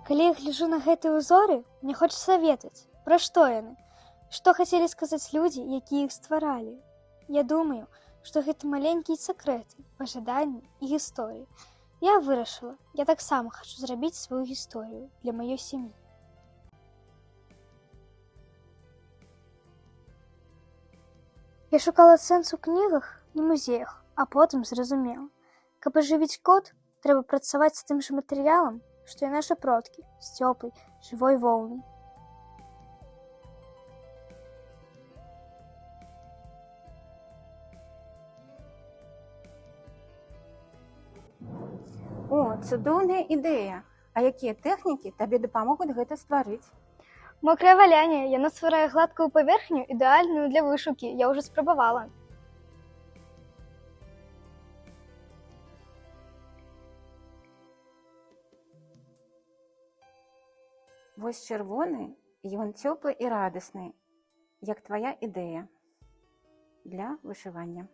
Калі я гляджу на гэтыя ўзоры, мне хочацца ведаць, пра што яны, што хацелі сказаць людзі, якія іх стваралі. Я думаю, што гэта маленькія сакрэты, пажаданні і гісторыі. Я вырашыла, я таксама хачу зрабіць сваю гісторыю для маёй сям'і. Я шукала сэнс у кнігах і музеях, а потым зразумела, каб ажывіць код, трэба працаваць з тым жа матэрыялам, што і нашы продкі, з цёплай, жывой воўнай. О, цудоўная ідэя! А якія тэхнікі табе дапамогуць гэта стварыць? Мокрае валянне, яно стварае гладкую паверхню, ідэальную для вышыўкі, я ўжо спрабавала. Вось чырвоны, ён цёплы і радасны, як твая ідэя для вышывання.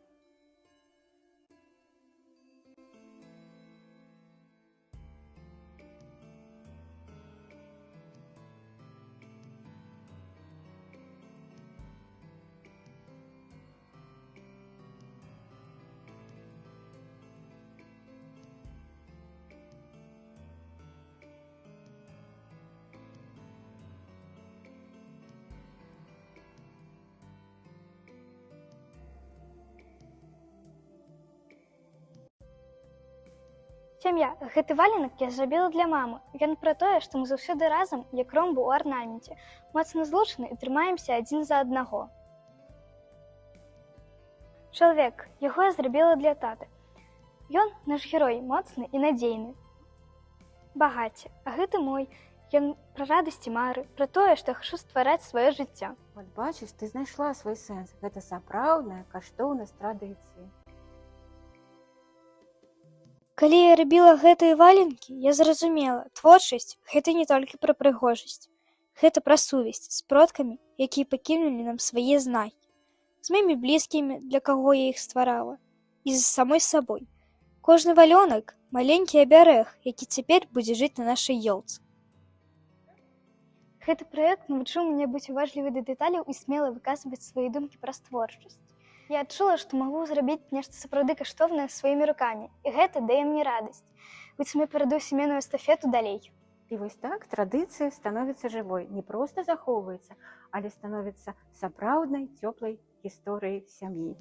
Сям'я, гэты валенак я зрабіла для мамы. Ён пра тое, што мы заўсёды разам, як ромбы ў арнаменце, моцна злучаны і трымаемся адзін за аднаго. Чалавек, яго я зрабіла для таты. Ён наш герой, моцны і надзейны. Багацце, а гэты мой, ён пра радасці мары, пра тое, што я хачу ствараць сваё жыццё. Вот бачыш, ты знайшла свой сэнс. Гэта сапраўдная каштоўнасць традыцыі. Калі я рабіла гэтыя валенкі, я зразумела, творчасць – гэта не толькі пра прыгожасць. Гэта пра сувязь з продкамі, якія пакінулі нам свае знакі, з маімі блізкімі, для каго я іх стварала, і з самой сабой. Кожны валёнак – маленькі абярэг, які цяпер будзе жыць на нашай ёлцы. Гэты праект навучыў мяне быць уважлівай да дэталяў і смела выказваць свае думкі пра творчасць. Я адчула, што магу зрабіць нешта сапраўды каштоўнае сваімі рукамі, і гэта дае мне радасць. Быццам я перадаю сямейную эстафету далей. І вось так традыцыя становіцца жывой, не проста захоўваецца, але становіцца сапраўднай цёплай гісторыяй сям'і.